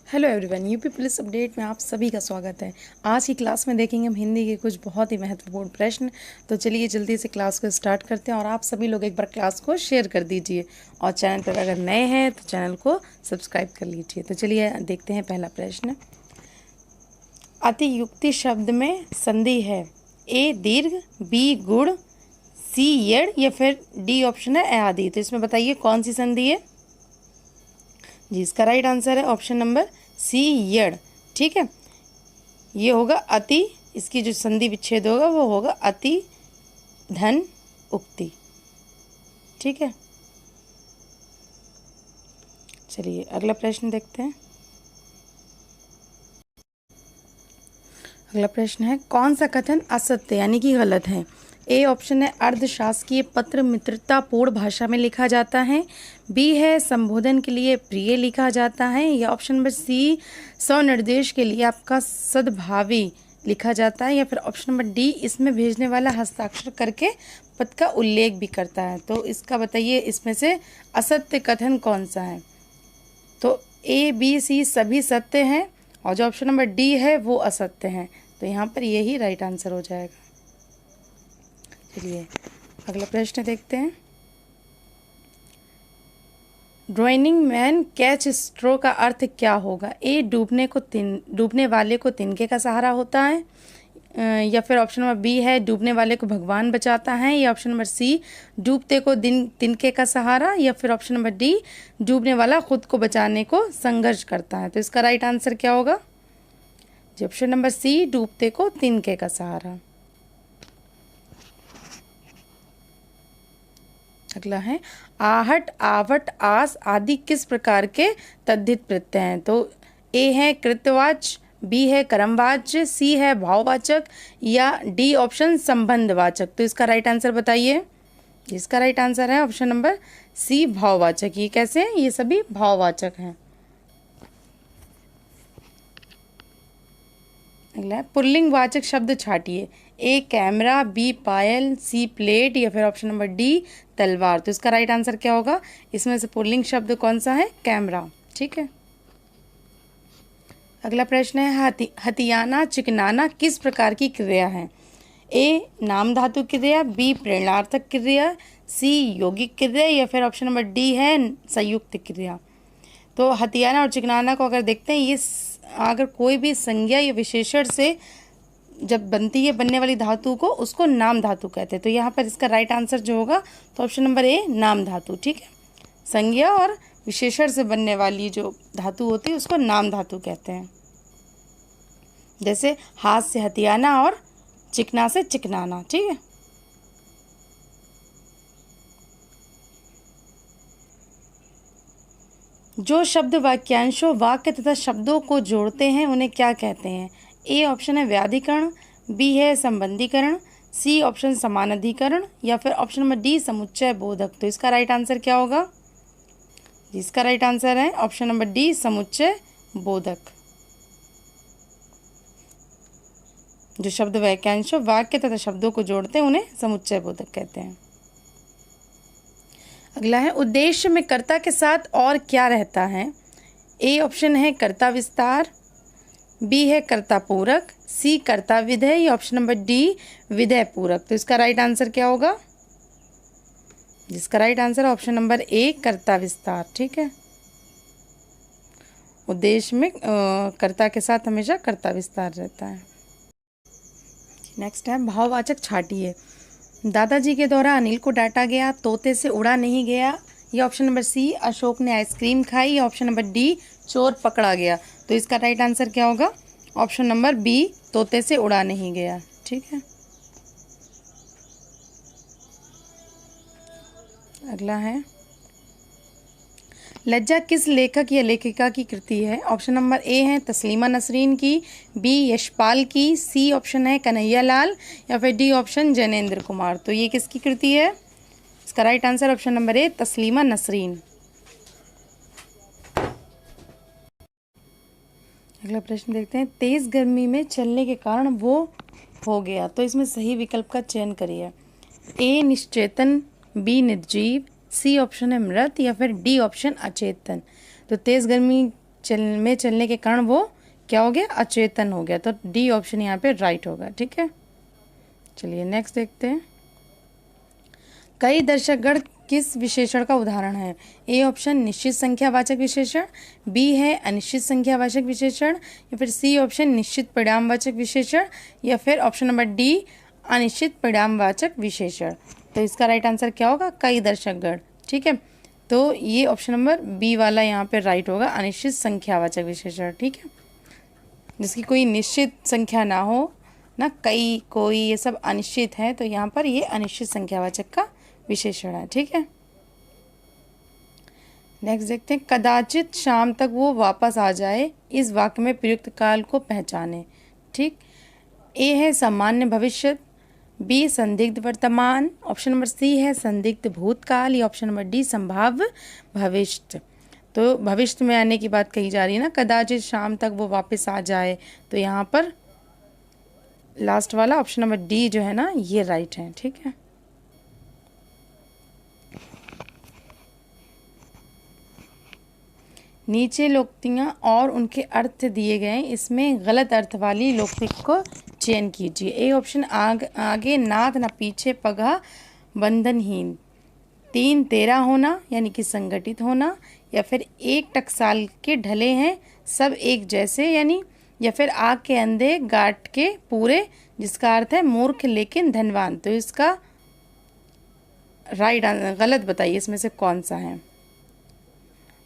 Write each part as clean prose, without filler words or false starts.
Hello everyone, UP police update में आप सभी का स्वागत है। आज की क्लास में देखेंगे हम हिंदी के कुछ बहुत ही महत्वपूर्ण प्रश्न। तो चलिए जल्दी से क्लास को स्टार्ट करते हैं और आप सभी लोग एक बार क्लास को शेयर कर दीजिए और चैनल पर अगर नए हैं तो चैनल को सब्सक्राइब कर लीजिए। तो चलिए देखते हैं पहला प्रश्न। अतियुक्ति शब्द में संधि है, ए दीर्घ, बी गुण, सी यड़ या फिर डी ऑप्शन है आदि। तो इसमें बताइए कौन सी संधि है जी। इसका राइट आंसर है ऑप्शन नंबर सी यड़। ठीक है, ये होगा अति, इसकी जो संधि विच्छेद होगा वो होगा अति धन उक्ति। ठीक है, चलिए अगला प्रश्न देखते हैं। अगला प्रश्न है, कौन सा कथन असत्य यानी कि गलत है। ए ऑप्शन है अर्धशासकीय पत्र मित्रतापूर्ण भाषा में लिखा जाता है, बी है संबोधन के लिए प्रिय लिखा जाता है, या ऑप्शन नंबर सी स्वनिर्देश के लिए आपका सद्भावी लिखा जाता है, या फिर ऑप्शन नंबर डी इसमें भेजने वाला हस्ताक्षर करके पद का उल्लेख भी करता है। तो इसका बताइए इसमें से असत्य कथन कौन सा है। तो ए बी सी सभी सत्य हैं और जो ऑप्शन नंबर डी है वो असत्य है। तो यहाँ पर यही राइट आंसर हो जाएगा। चलिए अगला प्रश्न देखते हैं। ड्राउनिंग मैन कैच स्ट्रो का अर्थ क्या होगा। ए डूबने वाले को तिनके का सहारा होता है, या फिर ऑप्शन नंबर बी है डूबने वाले को भगवान बचाता है, या ऑप्शन नंबर सी डूबते को तिनके का सहारा, या फिर ऑप्शन नंबर डी डूबने वाला खुद को बचाने को संघर्ष करता है। तो इसका राइट आंसर क्या होगा जी। ऑप्शन नंबर सी डूबते को तिनके का सहारा। अगला है, आहट, आवट, आस आदि किस प्रकार के तद्धित प्रत्यय हैं। तो ए है कृत्यवाच्य, बी है कर्मवाच्य, सी है भाववाचक, या डी ऑप्शन संबंधवाचक। तो इसका राइट आंसर बताइए। इसका राइट आंसर है ऑप्शन नंबर सी भाववाचक। ये कैसे हैं, ये सभी भाववाचक हैं। अगला है, पुल्लिंगवाचक शब्द छाटिए। ए कैमरा, बी पायल, सी प्लेट, या फिर ऑप्शन नंबर डी तलवार। तो इसका राइट आंसर क्या होगा। इसमें से पुल्लिंग शब्द कौन सा है, कैमरा। ठीक है, अगला प्रश्न है, हथियाना चिकनाना किस प्रकार की क्रिया है। ए नाम धातु क्रिया, बी प्रेरणार्थक क्रिया, सी यौगिक क्रिया, या फिर ऑप्शन नंबर डी है संयुक्त क्रिया। तो हथियाना और चिकनाना को अगर देखते हैं, ये अगर कोई भी संज्ञा या विशेषण से जब बनती है बनने वाली धातु को उसको नाम धातु कहते हैं। तो यहाँ पर इसका राइट आंसर जो होगा तो ऑप्शन नंबर ए नाम धातु। ठीक है, संज्ञा और विशेषण से बनने वाली जो धातु होती है उसको नाम धातु कहते हैं। जैसे हाथ से हथियाना और चिकना से चिकनाना। ठीक है, जो शब्द वाक्यांशों वाक्य तथा शब्दों को जोड़ते हैं उन्हें क्या कहते हैं। ए ऑप्शन है व्याधिकरण, बी है संबंधीकरण, सी ऑप्शन समानाधिकरण, या फिर ऑप्शन नंबर डी समुच्चय बोधक। तो इसका राइट आंसर क्या होगा। इसका राइट आंसर है ऑप्शन नंबर डी समुच्चय बोधक। जो शब्द वाक्यांशों वाक्य तथा शब्दों को जोड़ते हैं उन्हें समुच्चय बोधक कहते हैं। अगला है, उद्देश्य में कर्ता के साथ और क्या रहता है। ए ऑप्शन है कर्ता विस्तार, बी है कर्ता पूरक, सी कर्ता विधेय, या ऑप्शन नंबर डी विधेय पूरक। तो इसका राइट आंसर क्या होगा। जिसका राइट आंसर ऑप्शन नंबर ए कर्ता विस्तार। ठीक है, उद्देश्य में कर्ता के साथ हमेशा कर्ता विस्तार रहता है। नेक्स्ट है, भाववाचक छाटिए। दादाजी के द्वारा अनिल को डांटा गया, तोते से उड़ा नहीं गया, या ऑप्शन नंबर सी अशोक ने आइसक्रीम खाई, या ऑप्शन नंबर डी चोर पकड़ा गया। तो इसका राइट आंसर क्या होगा। ऑप्शन नंबर बी तोते से उड़ा नहीं गया। ठीक है, अगला है, लज्जा किस लेखक या लेखिका की कृति है। ऑप्शन नंबर ए है तस्लीमा नसरीन की, बी यशपाल की, सी ऑप्शन है कन्हैया लाल, या फिर डी ऑप्शन जैनेन्द्र कुमार। तो ये किसकी कृति है। इसका right answer option number A Taslima Nasreen. अगला प्रश्न देखते हैं, तेज गर्मी में चलने के कारण वो हो गया। तो इसमें सही विकल्प का चयन करिए। ए निश्चेतन, बी निर्जीव, सी ऑप्शन है मृत, या फिर डी ऑप्शन अचेतन। तो तेज़ गर्मी चलने के कारण वो क्या हो गया, अचेतन हो गया। तो डी ऑप्शन यहाँ पे राइट होगा। ठीक है, चलिए नेक्स्ट देखते हैं। कई दर्शकगण किस विशेषण का उदाहरण है? ए ऑप्शन निश्चित संख्यावाचक विशेषण, बी है अनिश्चित संख्यावाचक विशेषण, या फिर सी ऑप्शन निश्चित परिणामवाचक विशेषण, या फिर ऑप्शन नंबर डी अनिश्चित परिणामवाचक विशेषण। तो इसका राइट आंसर क्या होगा, कई दर्शकगण। ठीक है, तो ये ऑप्शन नंबर बी वाला यहाँ पे राइट होगा, अनिश्चित संख्यावाचक विशेषण। ठीक है, जिसकी कोई निश्चित संख्या ना हो ना, कई, कोई, ये सब अनिश्चित है, तो यहाँ पर ये अनिश्चित संख्यावाचक का विशेषण है। ठीक है, नेक्स्ट देखते हैं। कदाचित शाम तक वो वापस आ जाए, इस वाक्य में प्रयुक्त काल को पहचाने। ठीक, ए है सामान्य भविष्य, बी संदिग्ध वर्तमान, ऑप्शन नंबर सी है संदिग्ध भूतकाल, या ऑप्शन नंबर डी संभाव्य भविष्य। तो भविष्य में आने की बात कही जा रही है ना, कदाचित शाम तक वो वापस आ जाए, तो यहाँ पर लास्ट वाला ऑप्शन नंबर डी जो है ना, ये राइट है। ठीक है, नीचे लोकोक्तियाँ और उनके अर्थ दिए गए, इसमें गलत अर्थ वाली लोकोक्ति को चयन कीजिए। ए ऑप्शन आगे नाथ न पीछे पगहा बंधनहीन, 3 तेरा होना यानी कि संगठित होना, या फिर एक टकसाल के ढले हैं सब एक जैसे यानी, या फिर आग के अंधे गाठ के पूरे, जिसका अर्थ है मूर्ख लेकिन धनवान। तो इसका राइट गलत बताइए, इसमें से कौन सा है।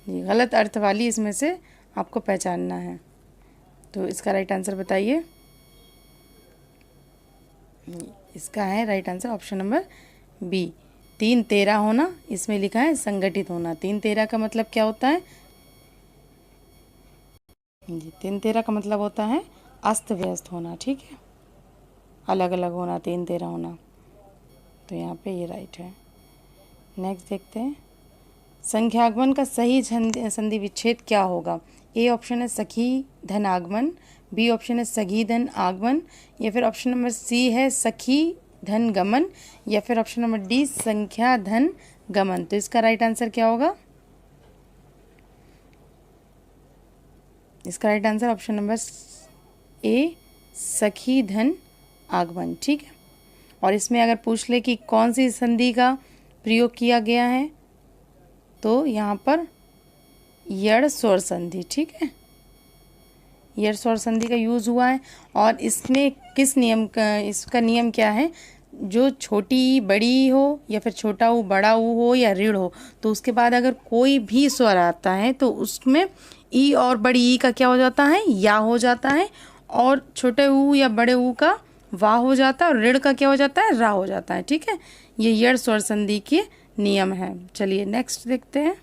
ये गलत अर्थ वाली इसमें से आपको पहचानना है, तो इसका राइट आंसर बताइए। इसका है right answer option number B, 3 तेरा होना। इसमें लिखा है संगठित होना। 3 तेरा का मतलब क्या होता है जी, 3 तेरा का मतलब होता है अस्त व्यस्त होना। ठीक है, अलग अलग होना, 3 तेरा होना। तो यहाँ पे ये राइट है। नेक्स्ट देखते हैं। संख्यागमन का सही संधि विच्छेद क्या होगा? ए ऑप्शन है सखी धन आगमन, बी ऑप्शन है सगी धन आगमन, या फिर ऑप्शन नंबर सी है सखी धन गमन, या फिर ऑप्शन नंबर डी संख्या धन गमन। तो इसका राइट आंसर क्या होगा? इसका राइट आंसर ऑप्शन नंबर ए सखी धन आगमन। ठीक है, और इसमें अगर पूछ ले कि कौन सी संधि का प्रयोग किया गया है, तो यहाँ पर यड़ स्वर संधि। ठीक है, यड़ स्वर संधि का यूज़ हुआ है। और इसमें किस नियम का, इसका नियम क्या है, जो छोटी बड़ी हो या फिर छोटा ऊ बड़ा ऊ हो या ऋण हो, तो उसके बाद अगर कोई भी स्वर आता है तो उसमें ई और बड़ी ई का क्या हो जाता है, या हो जाता है, और छोटे ऊ या बड़े ऊ का वाह हो जाता है, और ऋण का क्या हो जाता है, रा हो जाता है। ठीक है, ये यड़ स्वर संधि के नियम है। चलिए नेक्स्ट देखते हैं।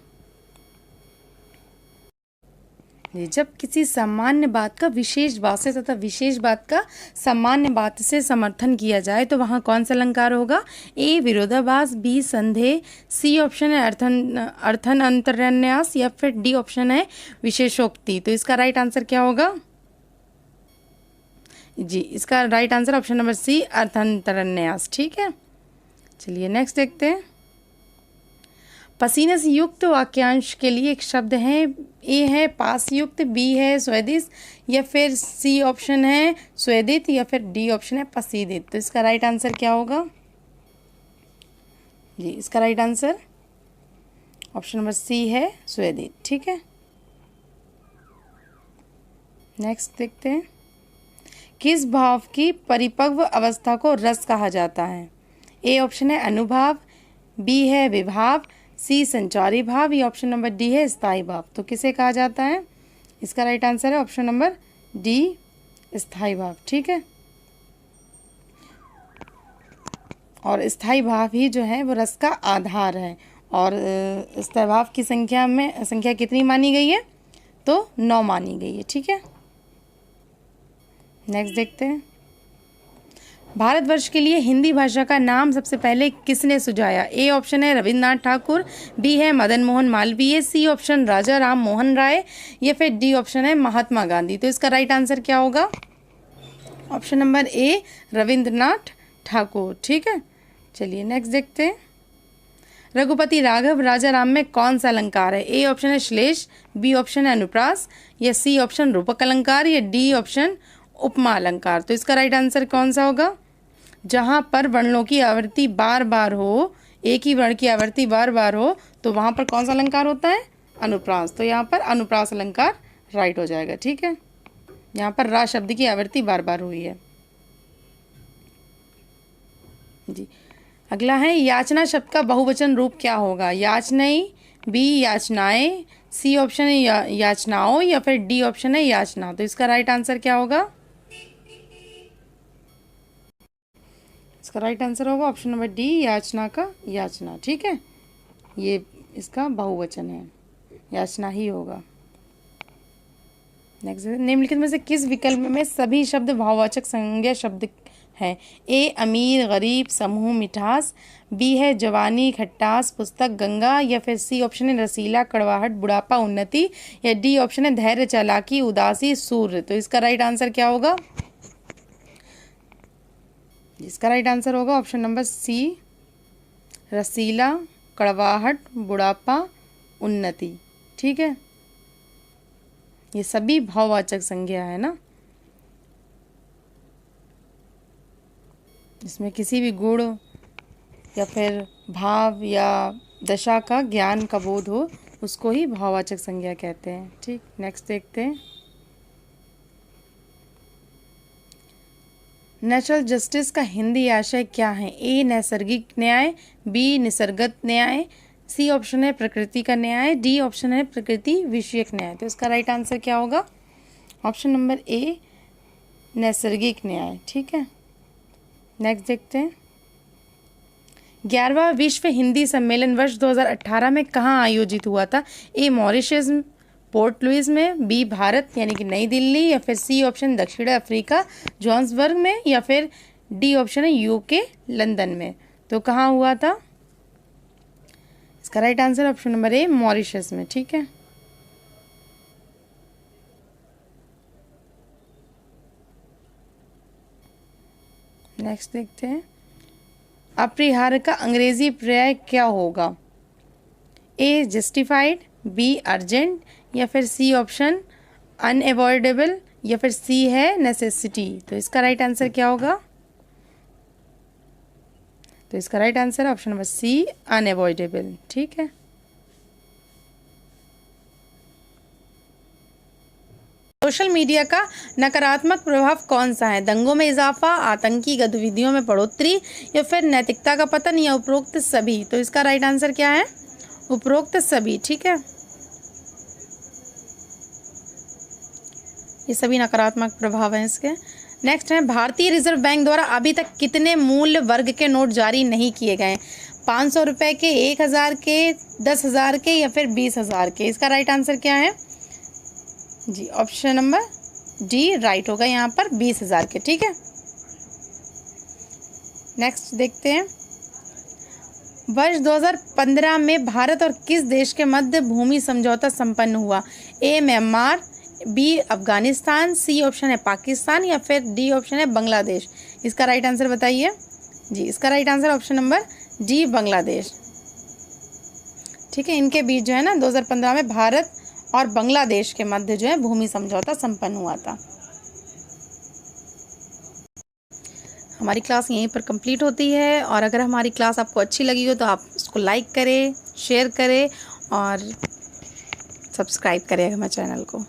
जब किसी सामान्य बात का विशेष बात से तथा विशेष बात का सामान्य बात से समर्थन किया जाए तो वहाँ कौन सा अलंकार होगा? ए विरोधाभास, बी संदेह, सी ऑप्शन है अर्थन अंतरन्यास, या फिर डी ऑप्शन है विशेषोक्ति। तो इसका राइट आंसर क्या होगा जी? इसका right answer option number C अर्थांतरन्यास। ठीक है, चलिए नेक्स्ट देखते हैं। पसीने से युक्त वाक्यांश के लिए एक शब्द है। ए है पासयुक्त, बी है स्वेदित, या फिर सी ऑप्शन है स्वेदित, या फिर डी ऑप्शन है पसीदित। तो इसका राइट आंसर क्या होगा जी? इसका right answer option number C है स्वेदित। ठीक है, नेक्स्ट देखते हैं। किस भाव की परिपक्व अवस्था को रस कहा जाता है? ए ऑप्शन है अनुभाव, बी है विभाव, सी संचारी भाव, या ऑप्शन नंबर डी है स्थायी भाव। तो किसे कहा जाता है? इसका राइट आंसर है ऑप्शन नंबर डी स्थायी भाव। ठीक है, और स्थायी भाव ही जो है वो रस का आधार है। और स्थायी भाव की संख्या कितनी मानी गई है? तो 9 मानी गई है। ठीक है, नेक्स्ट देखते हैं। भारतवर्ष के लिए हिंदी भाषा का नाम सबसे पहले किसने सुझाया? ए ऑप्शन है रविन्द्रनाथ ठाकुर, बी है मदन मोहन मालवीय, सी ऑप्शन राजा राम मोहन राय, या फिर डी ऑप्शन है महात्मा गांधी। तो इसका राइट आंसर क्या होगा? ऑप्शन नंबर ए रविन्द्रनाथ ठाकुर। ठीक है, चलिए नेक्स्ट देखते हैं। रघुपति राघव राजा राम में कौन सा अलंकार है? ए ऑप्शन है श्लेष, बी ऑप्शन है अनुप्रास, या सी ऑप्शन रूपक अलंकार, या डी ऑप्शन उपमा अलंकार। तो इसका राइट आंसर कौन सा होगा? जहाँ पर वर्णों की आवृत्ति बार बार हो, एक ही वर्ण की आवृत्ति बार बार हो, तो वहाँ पर कौन सा अलंकार होता है? अनुप्रास। तो यहाँ पर अनुप्रास अलंकार राइट हो जाएगा। ठीक है, यहाँ पर रा शब्द की आवृत्ति बार बार हुई है जी। अगला है याचना शब्द का बहुवचन रूप क्या होगा? याचनई, बी याचनाएं, सी ऑप्शन है याचनाओं, या फिर डी ऑप्शन है याचना। तो इसका राइट आंसर क्या होगा? इसका राइट आंसर होगा ऑप्शन नंबर डी, याचना का याचना। ठीक है, ये इसका बहुवचन है, याचना ही होगा। नेक्स्ट, निम्नलिखित में से किस विकल्प में सभी शब्द भाववाचक संज्ञा शब्द है? ए अमीर, गरीब, समूह, मिठास, बी है जवानी, खट्टास, पुस्तक, गंगा, या फिर सी ऑप्शन है रसीला, कड़वाहट, बुढ़ापा, उन्नति, या डी ऑप्शन है धैर्य, चालाकी, उदासी, सूर्य। तो इसका राइट आंसर क्या होगा? इसका राइट आंसर होगा ऑप्शन नंबर सी, रसीला, कड़वाहट, बुढ़ापा, उन्नति। ठीक है, ये सभी भाववाचक संज्ञा है ना, इसमें किसी भी गुण या फिर भाव या दशा का ज्ञान का बोध हो, उसको ही भाववाचक संज्ञा कहते हैं। ठीक, नेक्स्ट देखते हैं। नेचुरल जस्टिस का हिंदी आशय क्या है? ए नैसर्गिक न्याय, बी निसर्गत न्याय, सी ऑप्शन है प्रकृति का न्याय, डी ऑप्शन है प्रकृति विषयक न्याय। तो इसका राइट आंसर क्या होगा? ऑप्शन नंबर ए, नैसर्गिक न्याय। ठीक है, नेक्स्ट देखते हैं। 11वां विश्व हिंदी सम्मेलन वर्ष 2018 में कहाँ आयोजित हुआ था? ए मॉरिशस, पोर्ट लुइस में, बी भारत यानी कि नई दिल्ली, या फिर सी ऑप्शन दक्षिण अफ्रीका जोहान्सबर्ग में, या फिर डी ऑप्शन है यूके लंदन में। तो कहाँ हुआ था? इसका राइट आंसर ऑप्शन नंबर ए, मॉरिशस में। ठीक है, नेक्स्ट देखते हैं। अपरिहार्य का अंग्रेजी पर्याय क्या होगा? ए जस्टिफाइड, बी अर्जेंट, या फिर सी ऑप्शन अनएवॉइडेबल, या फिर सी है नेसेसिटी। तो इसका राइट आंसर क्या होगा? तो इसका right answer option number C, unavoidable. ठीक है, सोशल मीडिया का नकारात्मक प्रभाव कौन सा है? दंगों में इजाफा, आतंकी गतिविधियों में बढ़ोतरी, या फिर नैतिकता का पतन, या उपरोक्त सभी। तो इसका राइट आंसर क्या है? उपरोक्त सभी। ठीक है, ये सभी नकारात्मक प्रभाव हैं इसके। नेक्स्ट है, भारतीय रिजर्व बैंक द्वारा अभी तक कितने मूल्य वर्ग के नोट जारी नहीं किए गए? 500 रुपये के, 1000 के, 10,000 के, या फिर 20,000 के। इसका राइट आंसर क्या है जी? ऑप्शन नंबर डी राइट होगा यहाँ पर, 20,000 के। ठीक है, नेक्स्ट देखते हैं। वर्ष 2015 में भारत और किस देश के मध्य भूमि समझौता संपन्न हुआ? A Myanmar, B Afghanistan, C option है पाकिस्तान, या फिर डी ऑप्शन है बांग्लादेश। इसका राइट आंसर बताइए जी। इसका right answer option number D, Bangladesh. ठीक है, इनके बीच जो है ना 2015 में भारत और बांग्लादेश के मध्य जो है भूमि समझौता संपन्न हुआ था। हमारी क्लास यहीं पर कंप्लीट होती है, और अगर हमारी क्लास आपको अच्छी लगी हो तो आप उसको लाइक करें, शेयर करें और सब्सक्राइब करें हमारे चैनल को।